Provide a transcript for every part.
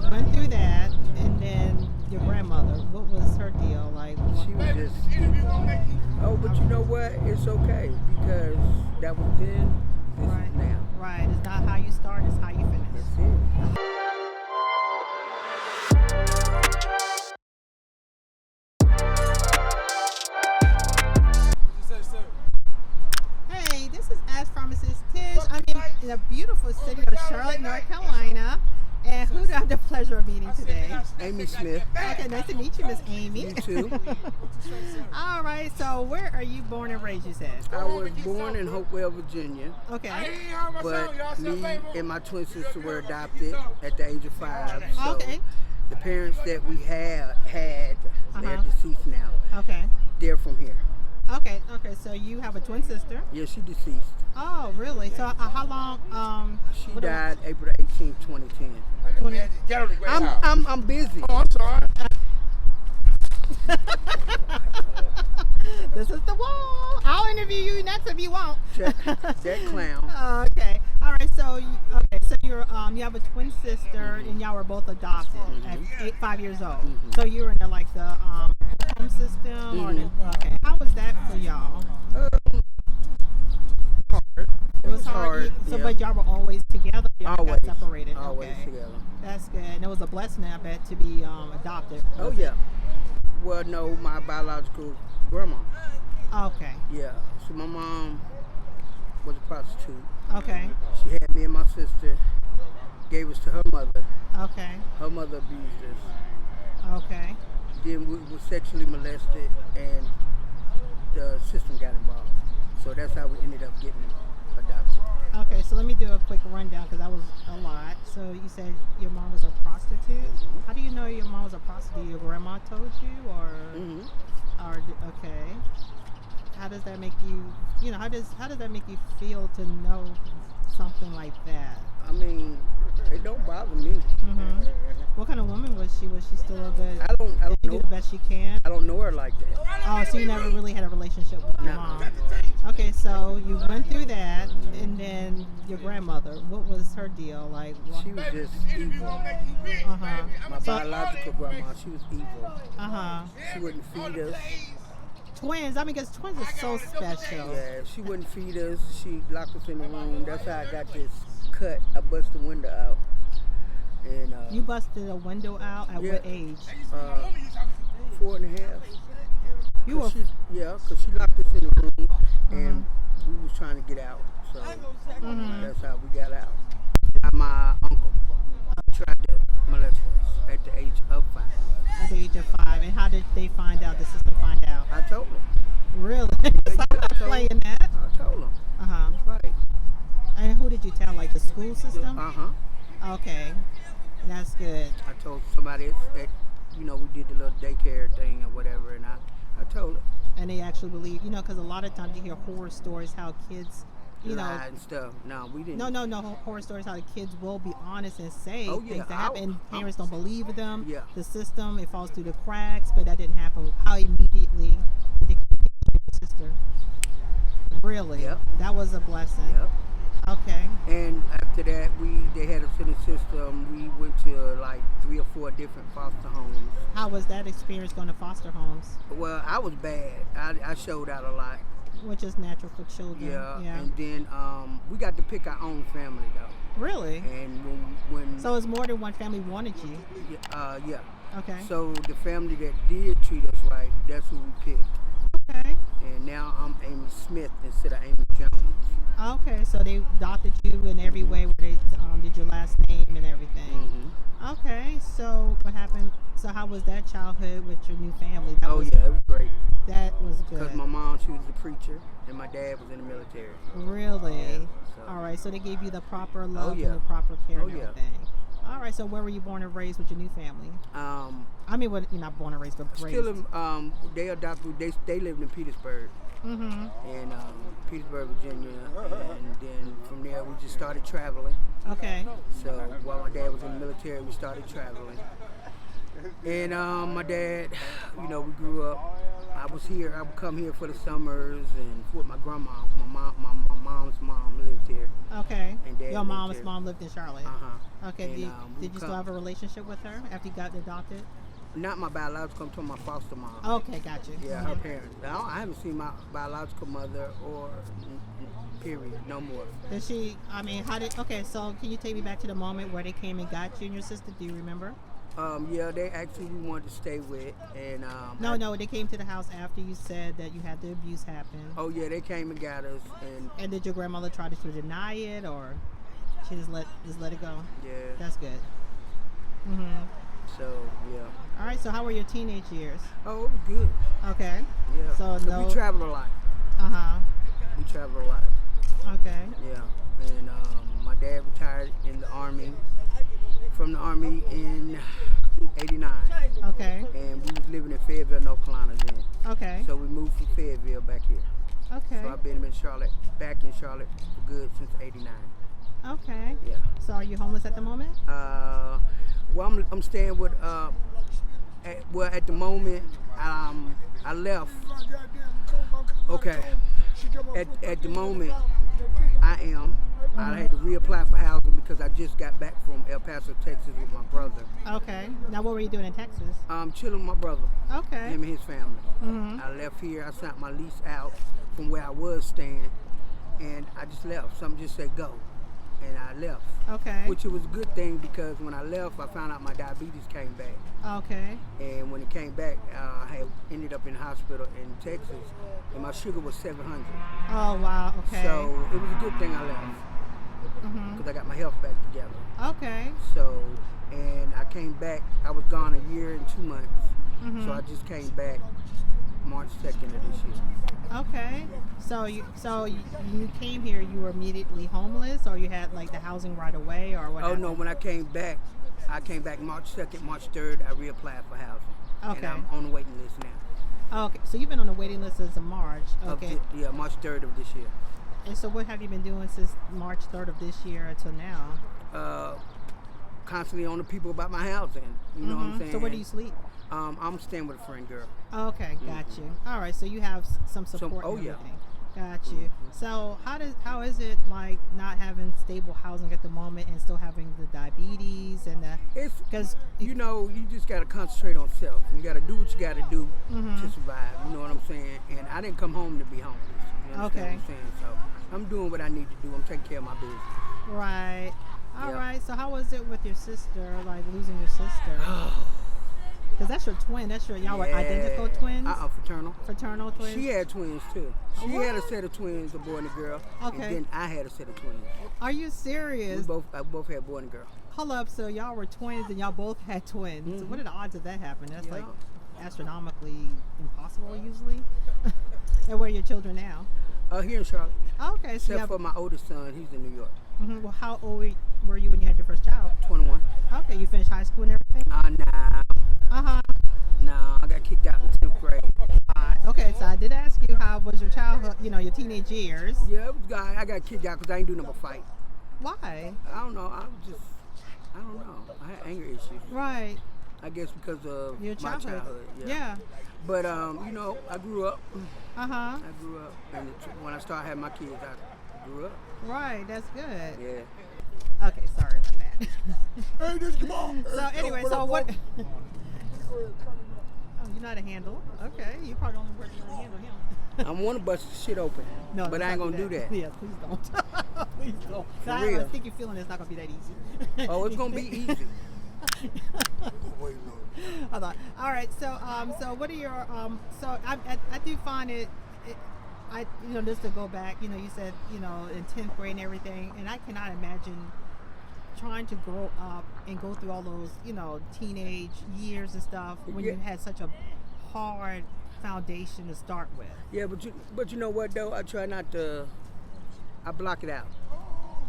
you went through that, and then your grandmother, what was her deal? Like, She was just evil. Oh, but you know what? It's okay because that was then, this right, is now. right. It's not how you start; it's how you finish. That's it. Hey, this is Ask Pharmacist Tish. I'm in the beautiful city of Charlotte, North Carolina. And who do I have the pleasure of meeting today? Amy Smith. Okay, nice to meet you, Miss Amy. You too. All right, so where are you born and raised, you said? I was born in Hopewell, Virginia, Okay. but me and my twin sister were adopted at the age of 5. So Okay. the parents that we had, they're Uh-huh. deceased now. Okay. They're from here. Okay. Okay. So you have a twin sister. Yeah, she deceased. Oh, really? So how long? She what- died April 18th, 2010. 20 I'm busy. Oh, I'm sorry. This is the wall. I'll interview you next if you want. That clown. Okay. All right. So So you're you have a twin sister, and y'all were both adopted at 5 years old. So you were in the home system, or okay. How was that for y'all? Hard. It was hard. So, yeah. but y'all were always together. Y'all Always. got separated. Always Okay. together. That's good. And it was a blessing, I bet, to be adopted. Oh yeah. Well, no, my biological grandma. Okay. Yeah. So my mom was a prostitute. Okay. She had me and my sister. Gave us to her mother. Okay. Her mother abused us. Okay. Then we were sexually molested, and the system got involved. So that's how we ended up getting adopted. Okay. So let me do a quick rundown because that was a lot. So you said your mom was a prostitute. How do you know your mom was a prostitute? Your grandma told you, or okay? How does that make you? How does that make you feel to know something like that? I mean, it don't bother me. Mm-hmm. What kind of woman was she? Was she still a good? I don't Did she do know. the best she can? I don't know her like that. Oh, so you never really had a relationship with your No. mom. Okay, so you went through that, and then your grandmother. What was her deal? Like, She was just evil. uh-huh. My biological grandma, she was evil. Uh-huh. She wouldn't feed us. Twins. I mean, because twins are so special. Yeah, she wouldn't feed us. She locked us in the room. That's how I got this cut. I bust the window out. And You busted a window out at Yeah. what age? 4.5. You were. Cause she locked us in the room, and we was trying to get out. So that's how we got out. My uncle tried to molest us at the age of 5. At the age of 5. And how did they find out? The system find out? I told him. Really? So I'm not playing that. I told him. Uh-huh. That's right. And who did you tell? Like the school system? Okay. That's good. I told somebody that, we did the little daycare thing or whatever, and I told her. And they actually believe, because a lot of times you hear horror stories how kids, Lie and stuff. No, we didn't. no horror stories how the kids will be honest and say Oh, yeah. things that happen. Parents don't believe them. Yeah. The system, it falls through the cracks, but that didn't happen. How immediately did they communicate with your sister? Really? Yep. That was a blessing. Yep. Okay. And after that, they had us in the system. We went to like 3 or 4 different foster homes. How was that experience going to foster homes? Well, I was bad. I showed out a lot. Which is natural for children. Yeah. And then we got to pick our own family though. Really? And when So it's more than one family wanted you. yeah. Okay. So the family that did treat us right, that's who we picked. Okay. And now I'm Amy Smith instead of Amy Jones. Okay, so they adopted you in every way where they did your last name and everything. Okay, so what happened? So how was that childhood with your new family? That was, Yeah, it was great. That was good. Because my mom, she was a preacher, and my dad was in the military. Really? Yeah, so. All right, so they gave you the proper love yeah. and the proper care and yeah. everything. All right, so where were you born and raised with your new family? I mean, you're not born and raised, but raised. Still, they adopted. They lived in Petersburg. In Petersburg, Virginia, and then from there we just started traveling. Okay. So while my dad was in the military, we started traveling. And my dad, we grew up I was here. I would come here for the summers and with my grandma. My mom's mom lived here. Okay. And dad Your lived mom's here. mom lived in Charlotte. Okay. And, Did we you would still come. have a relationship with her after you got adopted? Not my biological, I'm talking my foster mom. Okay, got you. Yeah, her parents. I haven't seen my biological mother or period, no more. Did she? I mean, how did? Okay, so can you take me back to the moment where they came and got you and your sister? Do you remember? Yeah, they actually wanted to stay with, and No, they came to the house after you said that you had the abuse happen. Oh yeah, they came and got us, And did your grandmother try to deny it, or she just let it go? yeah. That's good. So yeah. All right. So how were your teenage years? Oh, it was good. Okay. Yeah. So 'Cause no. we traveled a lot. We traveled a lot. Okay. Yeah. And my dad retired in the army, from the army in '89, Okay. and we was living in Fayetteville, North Carolina then. Okay. So we moved from Fayetteville back here. Okay. So I've been in Charlotte, back in Charlotte for good since '89. Okay. Yeah. So are you homeless at the moment? Well, I'm staying with. At the moment, I left. Okay. At the moment, I am. I had to reapply for housing because I just got back from El Paso, Texas, with my brother. Okay. Now, what were you doing in Texas? Chilling with my brother, Okay. him and his family. I left here. I sent my lease out from where I was staying, and I just left. Some just said go, and I left. Okay. Which it was a good thing because when I left, I found out my diabetes came back. Okay. And when it came back, I had ended up in the hospital in Texas, and my sugar was 700. Oh wow. Okay. So it was a good thing I left because I got my health back together. Okay. So, and I came back. I was gone a year and 2 months. So I just came back March 2nd of this year. Okay. So you came here. You were immediately homeless, or you had like the housing right away, or what? Oh happened? no, when I came back March 2nd, March 3rd, I reapplied for housing. Okay. And I'm on the waiting list now. Okay. So you've been on the waiting list since March. Okay. March 3rd of this year. And so what have you been doing since March 3rd of this year until now? Constantly on the people about my housing. You know what I'm saying? So where do you sleep? I'm staying with a friend girl. Okay, got you. All right, so you have some support. oh, and yeah. everything. Got you. So how is it like not having stable housing at the moment and still having the diabetes and the? It's 'Cause you just gotta concentrate on self. You gotta do what you gotta do to survive. You know what I'm saying? And I didn't come home to be homeless. You understand what I'm saying? So I'm doing what I need to do. I'm taking care of my business. Right. All Yeah. right. So how was it with your sister? Like losing your sister? Because that's your twin. Y'all were identical twins. Fraternal. Fraternal twins. She had twins too. She What? had a set of twins, a boy and a girl. Okay. And then I had a set of twins. Are you We serious? both had boy and girl. Hold up. So y'all were twins and y'all both had twins. What are the odds of that happening? That's like astronomically impossible usually. And where are your children now? Here in Charlotte. Okay, so you Except have, for my oldest son, he's in New York. Well, how old were you when you had your first child? 21. Okay, you finished high school and everything? Nah, I got kicked out in 10th grade. Okay, so I did ask you how was your childhood, your teenage years. Yeah, it was, I got kicked out because I ain't do nothing but fight. Why? I don't know. I don't know. I had anger issues. Right. I guess because of Your my childhood. Yeah. But, I grew up. Uh-huh. I grew up. And when I started having my kids, I grew up. Right, that's good. Yeah. Okay, sorry about that. Hey, this come on. So anyway, so what? Oh, you know how to handle? Okay, you probably don't work to handle him. I want to bust the shit open. No, but I ain't going to do that. Yeah, please don't. Please don't. For I have real. a sticky feeling it's not going to be that easy. Oh, it's going to be easy. Hold on. All right. So, so what are your so I do find it just to go back. You said in 10th grade and everything, and I cannot imagine trying to grow up and go through all those teenage years and stuff when you had such a hard foundation to start with. Yeah, but you know what though? I try not to. I block it out.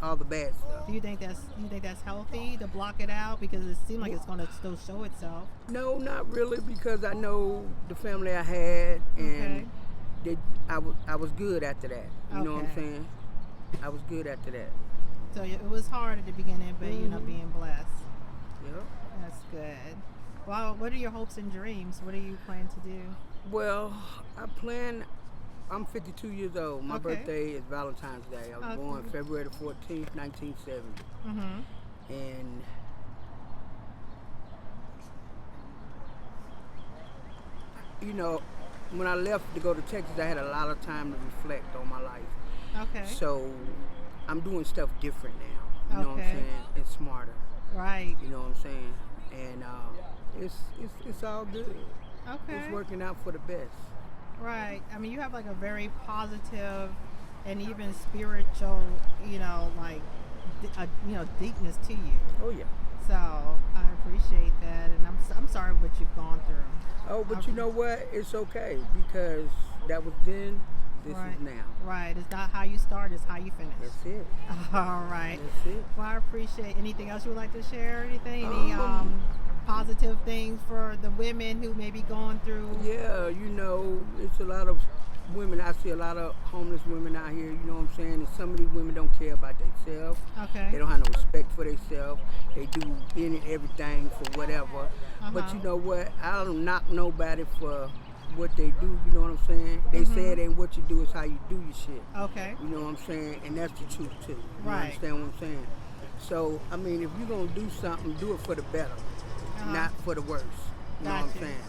All the bad stuff. Do you think that's healthy to block it out because it seems like it's going to still show itself? No, not really, because I know the family I had, and I was good after that. You know what I'm saying? I was good after that. So it was hard at the beginning, but you know, being blessed. Yeah. That's good. Well, what are your hopes and dreams? What are you planning to do? Well, I'm 52 years old. My Okay. birthday is Valentine's Day. I was born February the 14th, 1970. Mhm. And you know, when I left to go to Texas, I had a lot of time to reflect on my life. Okay. So I'm doing stuff different now. You know what I'm Okay. saying? And smarter. Right. You know what I'm saying? And it's all good. Okay. It's working out for the best. Right. I mean, you have like a very positive and even spiritual, like, deepness to you. Oh yeah. So I appreciate that, and I'm sorry what you've gone through. Oh, but you know what? It's okay because that was then. This Right. is now. Right. It's not how you start; it's how you finish. That's it. All right. That's it. Well, I appreciate. Anything else you would like to share? Anything? Any positive things for the women who may be going through? Yeah, it's a lot of women. I see a lot of homeless women out here. You know what I'm saying? And some of these women don't care about themselves. Okay. They don't have no respect for themselves. They do any and everything for whatever. But you know what? I don't knock nobody for what they do. You know what I'm saying? They say it ain't what you do, it's how you do your shit. Okay. You know what I'm saying? And that's the truth too. You Right. understand what I'm saying? So, I mean, if you're going to do something, do it for the better, not for the worse. You know what I'm Gotcha. saying?